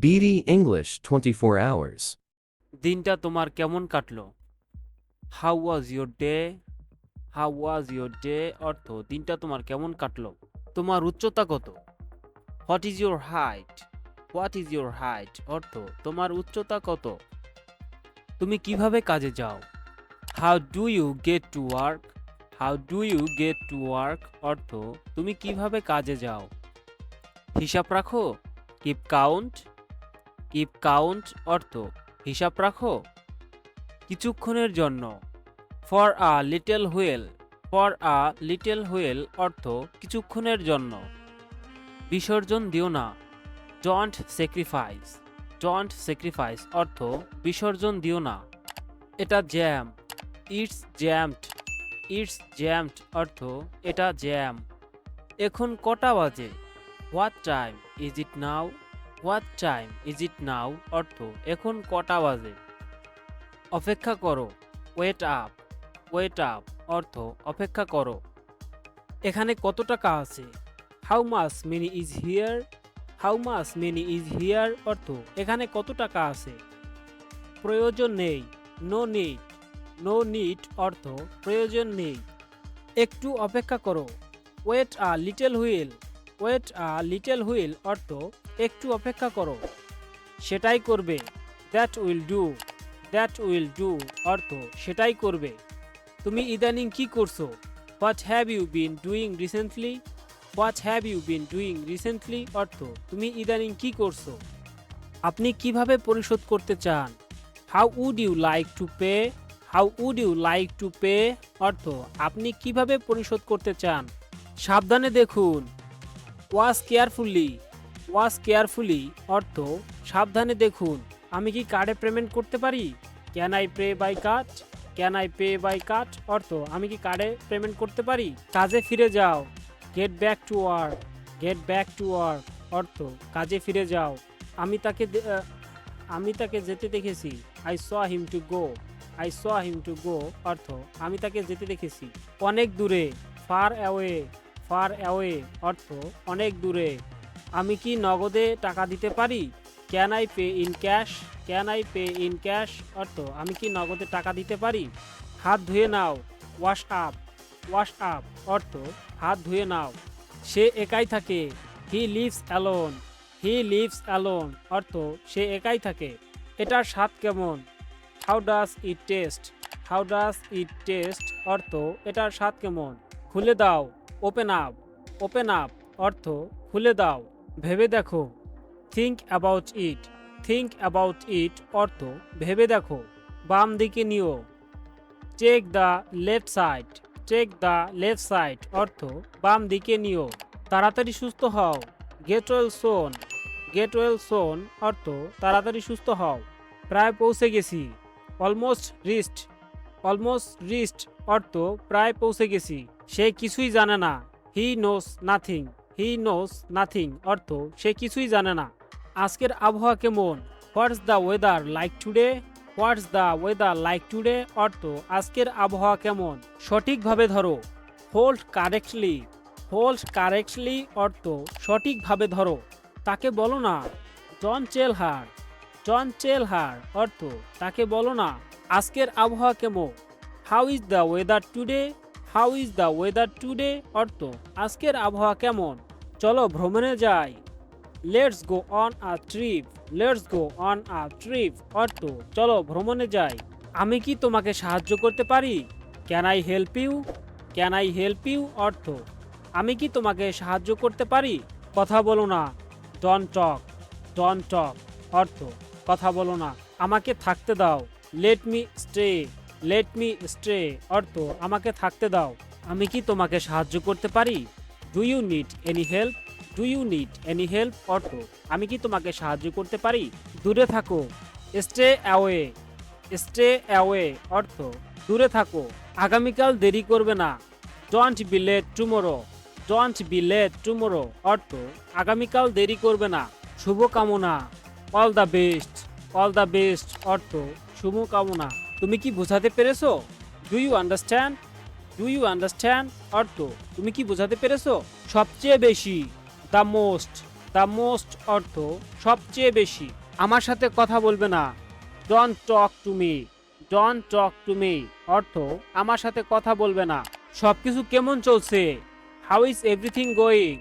BD English 24 hours. দিনটা তোমার কেমন কাটলো? How was your day? How was your day অর্থ দিনটা তোমার কেমন কাটলো? তোমার উচ্চতা কত? What is your height? What is your height অর্থ তোমার উচ্চতা কত? তুমি কিভাবে কাজে যাও? How do you get to work? How do you get to work অর্থ তুমি কিভাবে কাজে যাও? হিসাব রাখো? Keep count? কিপ কাউন্ট অর্থ হিসাব রাখো? কিছুক্ষণের জন্য। For a little wheel? For a little while অর্থ কিছুক্ষণের জন্য। বিসর্জন দিও না। Don't sacrifice? ডোন্ট স্যাক্রিফাইস অর্থ বিসর্জন দিও না। এটা jam. It's jammed? It's jammed অর্থ এটা জ্যাম। এখন কটা বাজে? What time is it now? What time is it now অর্থ এখন কটা বাজে। অপেক্ষা করো। Wait up? ওয়েট আপ অর্থ অপেক্ষা করো। এখানে কত টাকা আছে? How much many is here? How much many is here অর্থ এখানে কত টাকা আছে। প্রয়োজন নেই। No need? নো নিড অর্থ প্রয়োজন নেই। একটু অপেক্ষা করো। Wait a little while? Wait a little while অর্থ একটু অপেক্ষা করো। সেটাই করবে। That will do? That will do অর্থ সেটাই করবে। তুমি ইদানিং কি করছো? What have you been doing recently? What have you been doing recently অর্থ তুমি ইদানিং কি করছো। আপনি কিভাবে পরিশোধ করতে চান? How would you like to pay? How would you like to pay অর্থ আপনি কিভাবে পরিশোধ করতে চান। সাবধানে দেখুন। Watch carefully? ওয়াচ কেয়ারফুলি অর্থ সাবধানে দেখুন। আমি কি কার্ডে পেমেন্ট করতে পারি? Can I pay by card? Can I pay by card অর্থ আমি কি কার্ডে পেমেন্ট করতে পারি? কাজে ফিরে যাও। Get back to work? Get back to work অর্থ কাজে ফিরে যাও। আমি তাকে যেতে দেখেছি। I saw him to go? I saw him to go অর্থ আমি তাকে যেতে দেখেছি। অনেক দূরে। Far away? ফার অ্যাওয়ে অর্থ অনেক দূরে। আমি কি নগদে টাকা দিতে পারি? Can I pay in cash? Can I pay in cash অর্থ আমি কি নগদে টাকা দিতে পারি। হাত ধুয়ে নাও। Wash up? ওয়াশ আপ অর্থ হাত ধুয়ে নাও। সে একাই থাকে। He lives alone? He lives alone অর্থ সে একাই থাকে। এটার স্বাদ কেমন? How does it taste? How does it taste অর্থ এটার স্বাদ কেমন। খুলে দাও। Open up? ওপেন আপ অর্থ খুলে দাও। ভেবে দেখো। Think about it? Think about it অর্থ ভেবে দেখো। বাম দিকে নিও। Take the left side? Take the left side অর্থ বাম দিকে নিও। তাড়াতাড়ি সুস্থ হও। Get well soon? Get well soon অর্থ তাড়াতাড়ি সুস্থ হও। প্রায় পৌঁছে গেছি। Almost reached? অলমোস্ট রিচড অর্থ প্রায় পৌঁছে গেছি। সে কিছুই জানে না। হি নোস নাথিং? হি নোস নাথিং অর্থ সে কিছুই জানে না। আজকের আবহাওয়া কেমন? What's the weather like today? What's the weather like today অর্থ আজকের আবহাওয়া কেমন। সঠিকভাবে ধরো। Hold correctly? হোল্ড কারেক্টলি অর্থ সঠিকভাবে ধরো। তাকে বলো না। Don't tell her? Don't tell হার অর্থ তাকে বলো না। আজকের আবহাওয়া কেমন? How is the weather today? How is the weather today অর্থ আজকের আবহাওয়া কেমন। চলো ভ্রমণে যাই। Let's go on a trip? Let's go on a trip অর্থ চলো ভ্রমণে যাই। আমি কি তোমাকে সাহায্য করতে পারি? Can I help you? Can I help you অর্থ আমি কি তোমাকে সাহায্য করতে পারি। কথা বলো না। Don't talk? ডোন্ট টক অর্থ কথা বলো না। আমাকে থাকতে দাও। Let me stay? Let me stay অর্থ আমাকে থাকতে দাও। আমি কি তোমাকে সাহায্য করতে পারি? Do you need any help? Do you need any help অর্থ আমি কি তোমাকে সাহায্য করতে পারি। দূরে থাকো। Stay away? স্টে অ্যাওয়ে অর্থ দূরে থাকো। আগামীকাল দেরি করবে না। Don't be late tomorrow? Don't be late tomorrow অর্থ আগামীকাল দেরি করবে না। শুভকামনা। All the best? All the best অর্থ শুভকামনা। তুমি কি বোঝাতে পেরেছো? Do you understand? Do you understand অর্থ তুমি কি বোঝাতে পেরেছো। সবচেয়ে বেশি। The most? দ্য মোস্ট অর্থ সবচেয়ে বেশি। আমার সাথে কথা বলবে না। Don't talk to me. Don't talk to me অর্থ আমার সাথে কথা বলবে না। সবকিছু কেমন চলছে? How is everything going?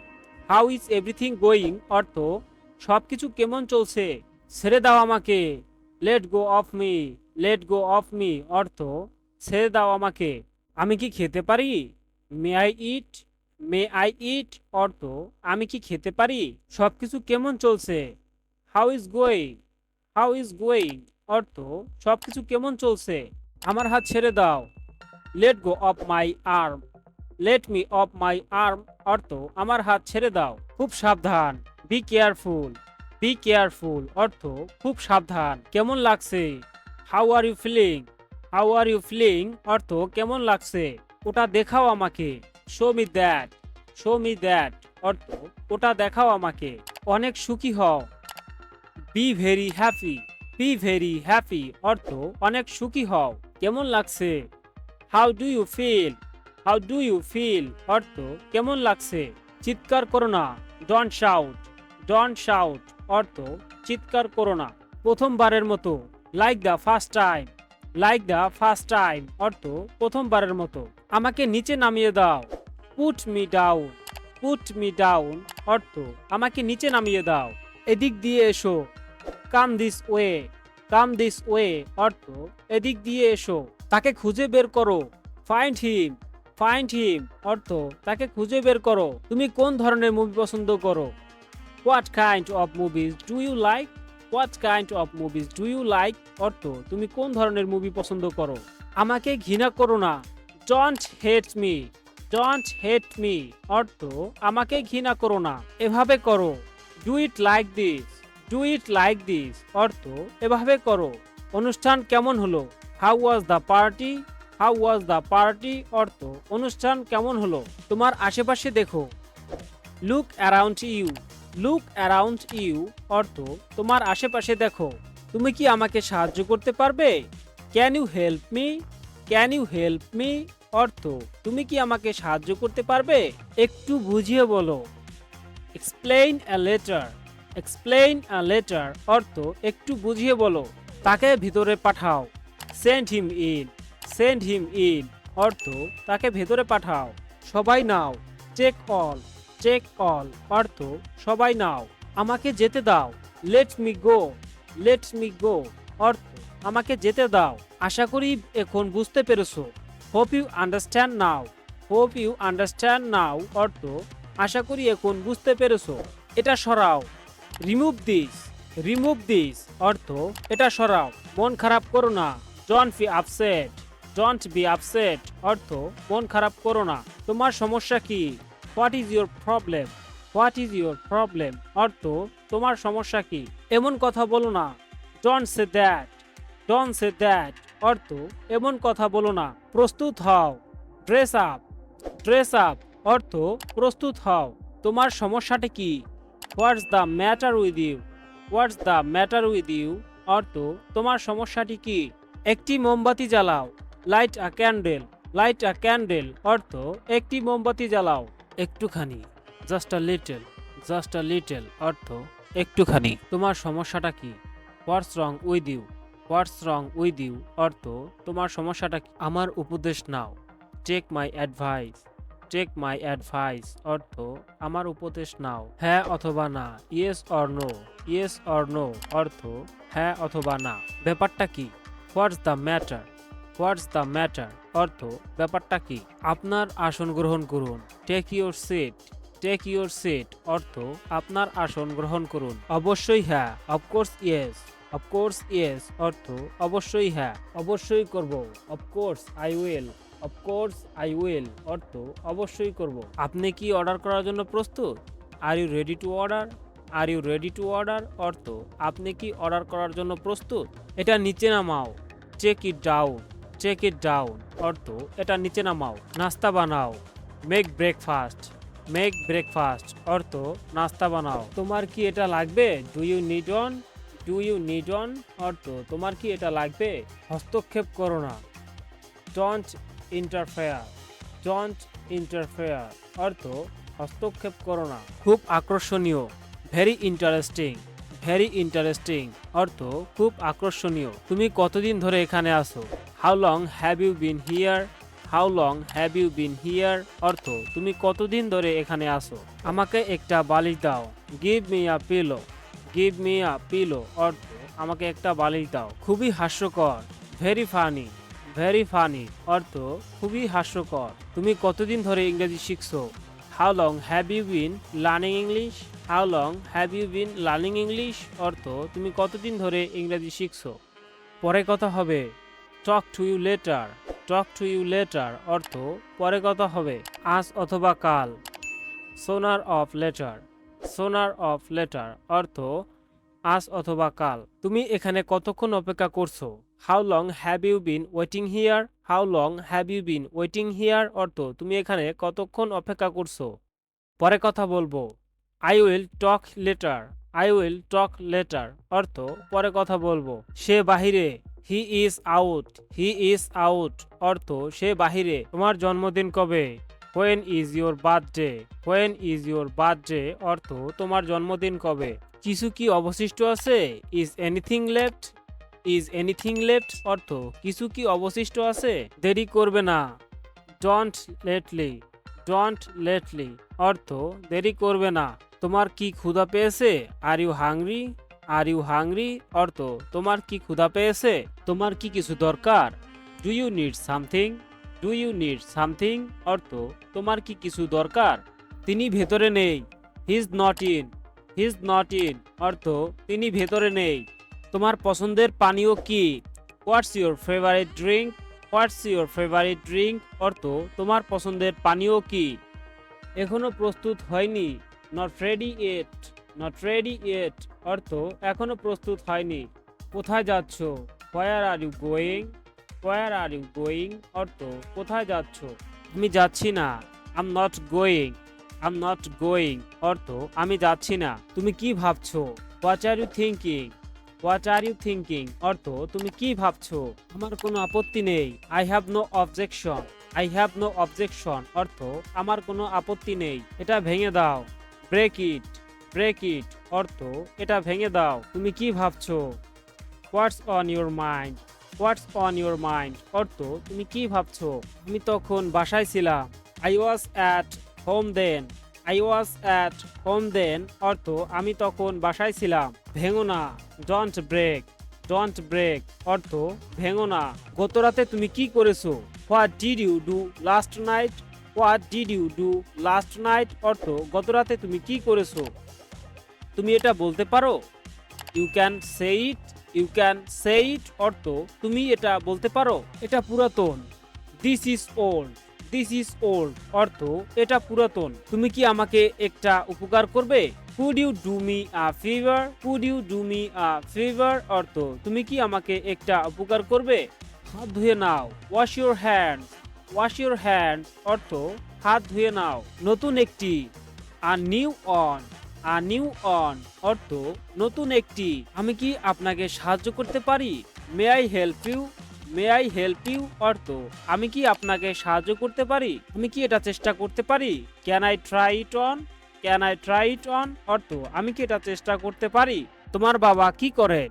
How is everything going অর্থ সবকিছু কেমন চলছে? ছেড়ে দাও আমাকে। Let go of me. Let go of me অর্থ ছেড়ে দাও আমাকে। আমি কি খেতে পারি? May I eat? May I eat অর্থ আমি কি খেতে পারি? সবকিছু কেমন চলছে? How is going? How is going অর্থ সবকিছু কেমন চলছে? আমার হাত ছেড়ে দাও। Let go of my arm. Let me of my arm অর্থ আমার হাত ছেড়ে দাও। খুব সাবধান। Be careful. বি কেয়ারফুল অর্থ খুব সাবধান। কেমন লাগছে? How are you feeling? How are you feeling অর্থ কেমন লাগছে? ওটা দেখাও আমাকে। Show me that. Show me that অর্থ ওটা দেখাও আমাকে। অনেক সুখী হও। Be very happy. Be very happy অর্থ অনেক সুখী হও। কেমন লাগছে? How do you feel? How do you feel অর্থ কেমন লাগছে? চিৎকার করো না। Don't shout. ডোন্ট শাউট অর্থ চিৎকার করো না। প্রথমবারের মতো। Like the first time. Like the first time অর্থ প্রথমবারের মতো। আমাকে নিচে নামিয়ে দাও। Put me down. Put me down অর্থ আমাকে নিচে নামিয়ে দাও। এদিক দিয়ে এসো। Come this way. Come this way অর্থ এদিক দিয়ে এসো। তাকে খুঁজে বের করো। Find him. ফাইন্ড হিম অর্থ তাকে খুঁজে বের করো। তুমি কোন ধরনের মুভি পছন্দ করো? What kind of movies do you like? What kind of movies do you like অর্থ তুমি কোন ধরনের মুভি পছন্দ করো? আমাকে ঘৃণা করো না। Don't hate me. Don't hate me অর্থ আমাকে ঘৃণা করো না। এভাবে করো। Do it like this. Do it like this অর্থ এভাবে করো। অনুষ্ঠান কেমন হলো? How was the party? How was the party অর্থ অনুষ্ঠান কেমন হলো? তোমার আশেপাশে দেখো। Look around you. Look around you অর্থ তোমার আশেপাশে দেখো। তুমি কি আমাকে সাহায্য করতে পারবে? Can you help me? Can you help me অর্থ তুমি কি আমাকে সাহায্য করতে পারবে? একটু বুঝিয়ে বলো। Explain a letter. Explain a letter অর্থ একটু বুঝিয়ে বলো। তাকে ভিতরে পাঠাও। Send him in. Send him in অর্থ তাকে ভেতরে পাঠাও। সবাই নাও। Take all. টেক অল অর্থ সবাই নাও। আমাকে যেতে দাও। Let me go. Let me go অর্থ আমাকে যেতে দাও। আশা করি এখন বুঝতে পেরেছো। Hope you understand now. Hope you understand now অর্থ আশা করি এখন বুঝতে পেরেছো। এটা সরাও। Remove this. রিমুভ দিস অর্থ এটা সরাও। মন খারাপ করো না। Don't be upset. Don't be upset অর্থ মন খারাপ করো না। তোমার সমস্যা কি? What is your problem? What is your problem অর্থ তোমার সমস্যা কি? এমন কথা বলো না। Don't say that. Don't say that অর্থ এমন কথা বলো না। প্রস্তুত হও। Dress up. ড্রেস আপ অর্থ প্রস্তুত হও। তোমার সমস্যাটা কি? What's the matter with you? What's the matter with you অর্থ তোমার সমস্যাটি কি? একটি মোমবাতি জ্বালাও। Light a candle. Light a candle অর্থ একটি মোমবাতি জ্বালাও। একটুখানি। Just a little. Just a little অর্থ একটুখানি। তোমার সমস্যাটা কি? What's wrong with you? What's wrong with you অর্থ তোমার সমস্যাটা কি? আমার উপদেশ নাও। Take my advice. Take my advice অর্থ আমার উপদেশ নাও। হ্যাঁ অথবা না। Yes or no. Yes or no অর্থ হ্যাঁ অথবা না। ব্যাপারটা কি? What's the matter? What's the matter অর্থ ব্যাপারটা কি? আপনার আসন গ্রহণ করুন। Take your seat. Take your seat অর্থ আপনার আসন গ্রহণ করুন। অবশ্যই হ্যাঁ। Of course yes. অফকোর্স ইয়েস অর্থ অবশ্যই হ্যাঁ। অবশ্যই করব। Of course I will. Of course I will অর্থ অবশ্যই করব। আপনি কি অর্ডার করার জন্য প্রস্তুত? Are you ready to order? Are you ready to order অর্থ আপনি কি অর্ডার করার জন্য প্রস্তুত? এটা নিচে নামাও। Check it down. Check it down অর্থ এটা নিচে নামাও। নাস্তা বানাও। Make breakfast. মেক ব্রেকফাস্ট অর্থ নাস্তা বানাও। তোমার কি এটা লাগবে? Do you need on? Do you need on অর্থ তোমার কি এটা লাগবে? হস্তক্ষেপ করো না। Don't interfere. ডোন্ট ইন্টারফেয়ার অর্থ হস্তক্ষেপ করো না। খুব আকর্ষণীয়। ভেরি ইন্টারেস্টিং, ভেরি ইন্টারেস্টিং অর্থ খুব আকর্ষণীয়। তুমি কতদিন ধরে এখানে আসো? How long have you been here? How long have you been here অর্থ তুমি কতদিন ধরে এখানে আসো? আমাকে একটা বালিশ দাও। Give me a pillow, give me a pillow অর্থ আমাকে একটা বালিশ দাও। খুবই হাস্যকর, ভেরি ফানি, ভেরি ফানি অর্থ খুবই হাস্যকর। তুমি কতদিন ধরে ইংরেজি শিখছো? How long have you been learning English? How long have you been learning English অর্থ তুমি কতদিন ধরে ইংরেজি শিখছো? পরে কথা হবে। Talk to you later, talk to you later অর্থ পরে কথা হবে, আজ অথবা কাল। Sooner of later, sooner of later অর্থ আজ অথবা কাল। তুমি এখানে কতক্ষণ অপেক্ষা করছো? How long have you been waiting here? How long have you been waiting here অর্থ তুমি এখানে কতক্ষণ অপেক্ষা করছো? পরে কথা বলবো। I will talk later, I will talk later অর্থ পরে কথা বলবো। সে বাহিরে, he is out, he is out অর্থ সে বাহিরে। তোমার জন্মদিন কবে? When is your birthday, when is your birthday অর্থ তোমার জন্মদিন কবে। কিছু কি অবশিষ্ট আছে? Is anything left, is anything left অর্থ কিছু কি অবশিষ্ট আছে। দেরি করবে না, ডোন্ট লেটলি, ডোন্ট লেটলি অর্থ দেরি করবে না। তোমার কি ক্ষুধা পেয়েছে? Are you hungry, are you hungry অর্থ তোমার কি ক্ষুধা পেয়েছে। তোমার কি কিছু দরকার? Do you need something, do you need something অর্থ তোমার কি কিছু দরকার। তিনি ভেতরে নেই, he is not in, he is not in অর্থ তিনি ভেতরে নেই। তোমার পছন্দের পানীয় কি? What's your favourite drink, what's your favourite drink অর্থ তোমার পছন্দের পানীয় কি। এখনো প্রস্তুত হয়নি, not ready yet, not ready yet অর্থ এখনো প্রস্তুত হয়নি। কোথায় যাচ্ছ? Where are you going, where are you going অর্থ কোথায় যাচ্ছ। আমি যাচ্ছি না, I am not going, I am not going অর্থ আমি যাচ্ছি না। তুমি কি ভাবছো? What are you thinking, what are you thinking অর্থ তুমি কি ভাবছো। আমার কোনো আপত্তি নেই, I have no objection, I have no objection অর্থ আমার কোনো আপত্তি নেই। এটা ভেঙে দাও, ব্রেক ইট, ব্রেক ইট অর্থ এটা ভেঙে দাও। তুমি কি ভাবছো? What's on your mind, what's on your mind অর্থ তুমি কি ভাবছো। আমি তখন বাসায় ছিলাম, I was at home then, I was at home then অর্থ আমি তখন বাসায় ছিলাম। ভেঙো না, ডোন্ট ব্রেক, ডোন্ট ব্রেক অর্থ ভেঙো না। গত রাতে তুমি কি করেছো? What did you do last night, what did you do last night অর্থ গত রাতে তুমি কি করেছো। তুমি এটা বলতে পারো? You can say it, you can say it অর্থ তুমি এটা বলতে পারো। এটা পুরাতন, this is old, this is old অর্থ এটা পুরাতন। তুমি কি আমাকে একটা উপকার করবে? Could you do me a favour, could you do me a favour অর্থ তুমি কি আমাকে একটা উপকার করবে। হাত ধুয়ে নাও, wash your hands, wash your hands অর্থ হাত ধুয়ে নাও। নতুন একটি, a new on, a new on অর্থ নতুন একটি। আমি কি আপনাকে সাহায্য করতে পারি? May I help you, may I help you অর্থ আমি কি আপনাকে সাহায্য করতে পারি, আমি কি এটা চেষ্টা করতে পারি। Can I try it on, can I try it on অর্থ আমি কি এটা চেষ্টা করতে পারি। তোমার বাবা কি করেন?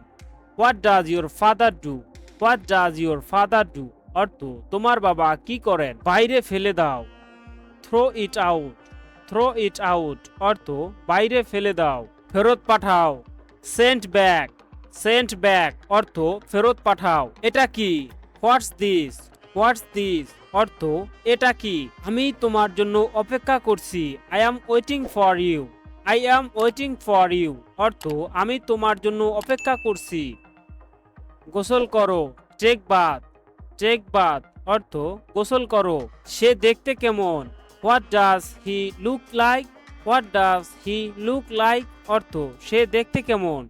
What does your father do, what does your father do অর্থ তোমার বাবা কি করেন। বাইরে ফেলে দাও, throw it out, throw it out অর্থ বাইরে ফেলে দাও। ফেরত পাঠাও, সেন্ড ব্যাক, সেন্ড ব্যাক অর্থ ফেরত পাঠাও। এটা কি? হোয়াটস দিস, হোয়াটস দিস অর্থ এটা কি। আমি তোমার জন্য অপেক্ষা করছি, I am waiting for you, I am waiting for you অর্থ আমি তোমার জন্য অপেক্ষা করছি। গোসল করো, টেক বাথ, টেক বাথ অর্থ গোসল করো। সে দেখতে কেমন? What does he look like, what does he look like অর্থ সে দেখতে কেমন।